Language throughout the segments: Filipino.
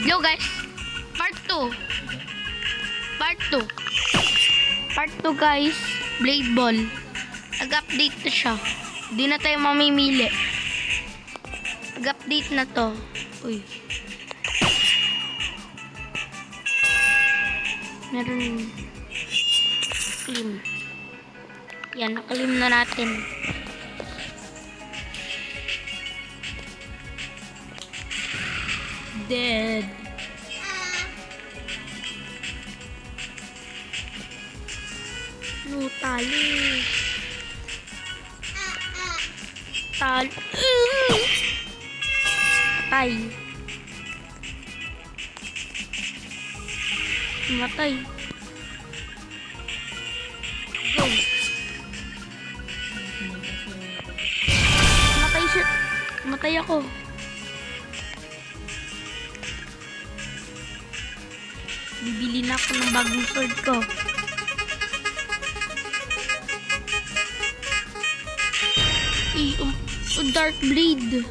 Yo guys, part 2. Part 2. Part 2 guys, Blade Ball. Nag-update na siya. Hindi na tayo mamimili. Nag-update na to. Uy. Meron clean. Yan, nakalim na natin. Dead. No, tali. Tali. Patay. Matay. Go. Matay siya. Matay ako. Bibili na ako ng bagong sword ko. Dark Blade.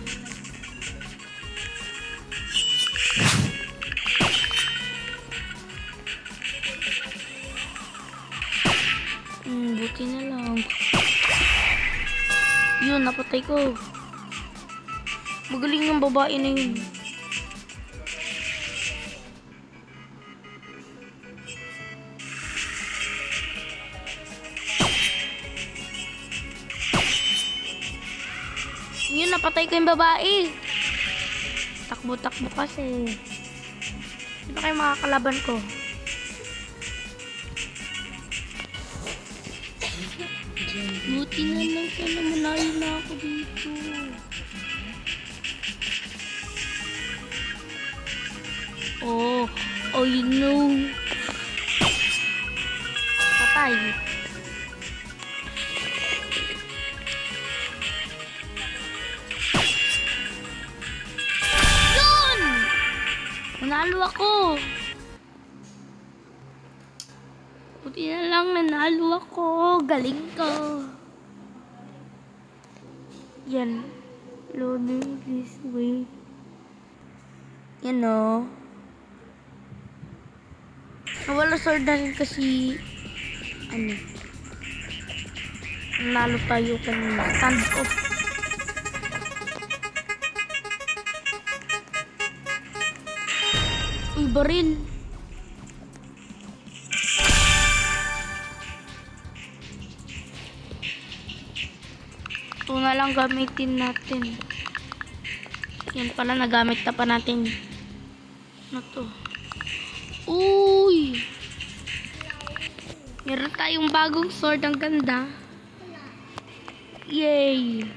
Buti na lang. Yun, napatay ko. Magaling yung babae na yun. Yun, napatay ko yung babae. Takbo-takbo kasi. Sino kayo makakalaban ko? Buti na lang sana malayo na ako dito. Oh you know. Patay. Yun! Nanalo ako. Buti na lang nanalo ako. Galing ko. Yan. Loading this way. Yan o. Nawala sword na rin kasi nanalo tayo kanina. Stand off. Uy, baril. Ito na lang gamitin natin. Yan pala, nagamit na pa natin. Ano to? Uy! Meron tayong bagong sword. Ang ganda. Yay!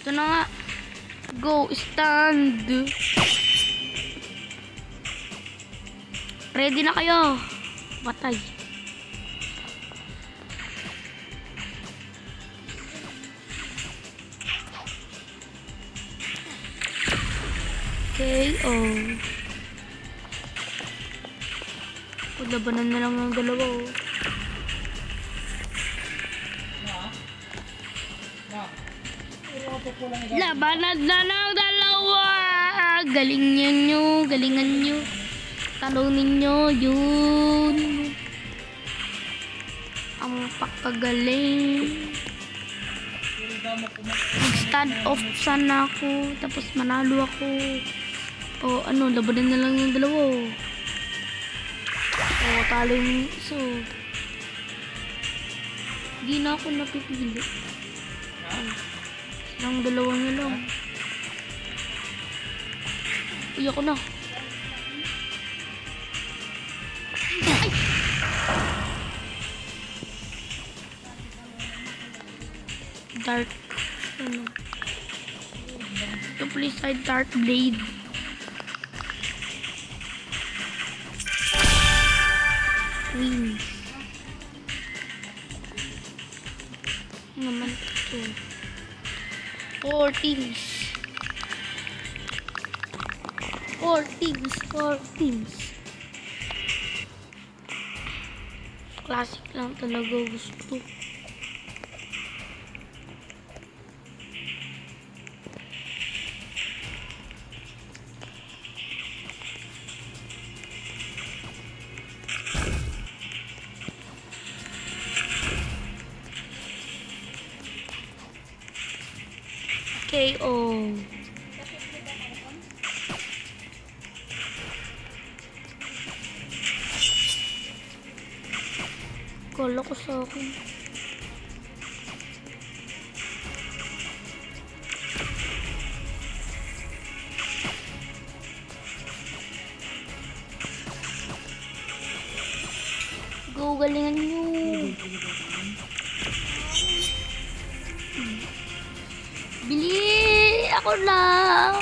Ito na nga. Go, stand! Ready na kayo. Batay. KO. Labanan na lang ng dalawa. Labanan na ng dalawa. Galingan nyo. Galingan nyo. Talunin nyo. Yun. Ang pakagaling. Mag-stand off sana ako. Tapos manalo ako. O labanan na lang yung dalawa. O talo yung isa. Hindi na ako napipili. Silang dalawa na lang. Uy, ako na. Ay! Dark. Ito please side Dark Blade. Wings. Naman ito. 4 teams. 4 teams. 4 teams. Classic lang talaga gusto. KO. Kala ko sa akin. Go, galingan nyo. Bili! Ako lang!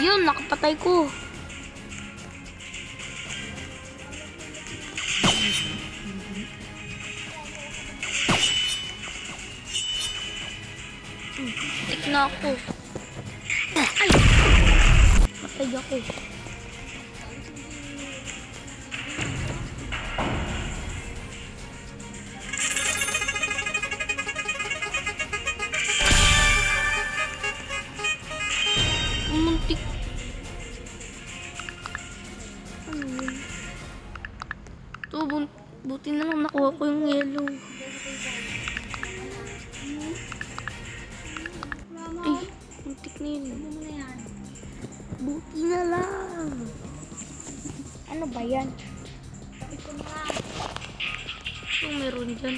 Yun, nakapatay ko. Tik na ako. Ay! Patay ako. Muntik. Ano yun? Ito, buti na lang nakuha ko yung yellow. Ay, muntik na yun. Buti na lang. Ano ba yan? Ito, meron dyan.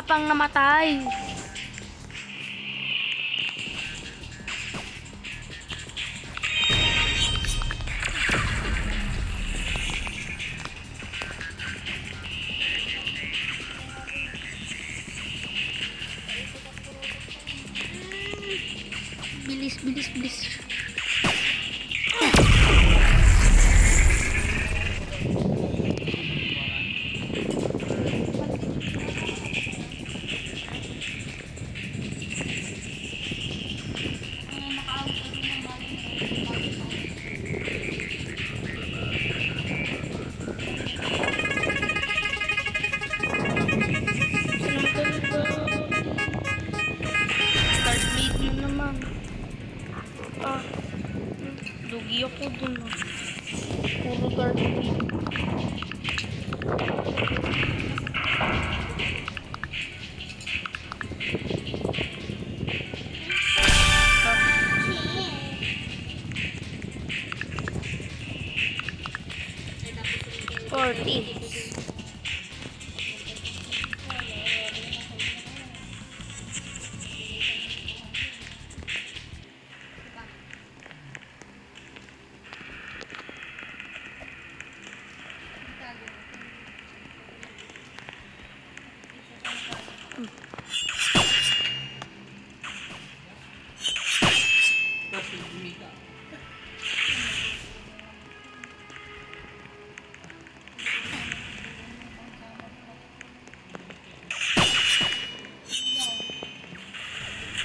Pang namatay. Bilis, bilis, bilis. Dugi ako dun. Puro dark green.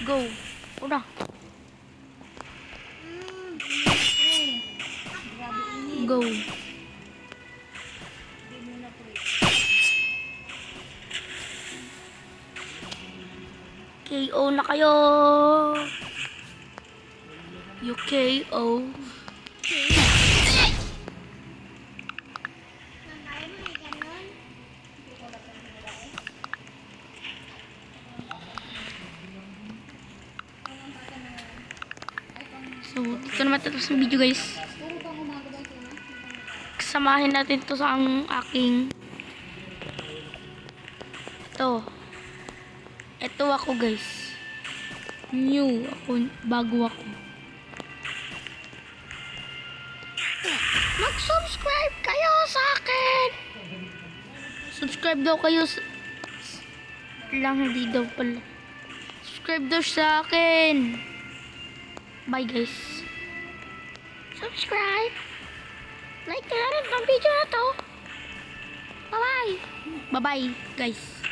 Go. Udah. Go. KO na kayo. You KO. So, dito naman tapos ng video guys. Samahin natin to sa ang aking ito ako guys. New ako, bago ako. Mag-subscribe kayo sa akin. Subscribe daw kayo lang, hindi daw pala. Subscribe daw sa akin. Bye guys. Subscribe. Like na rin ang video na to. Bye bye. Bye bye guys.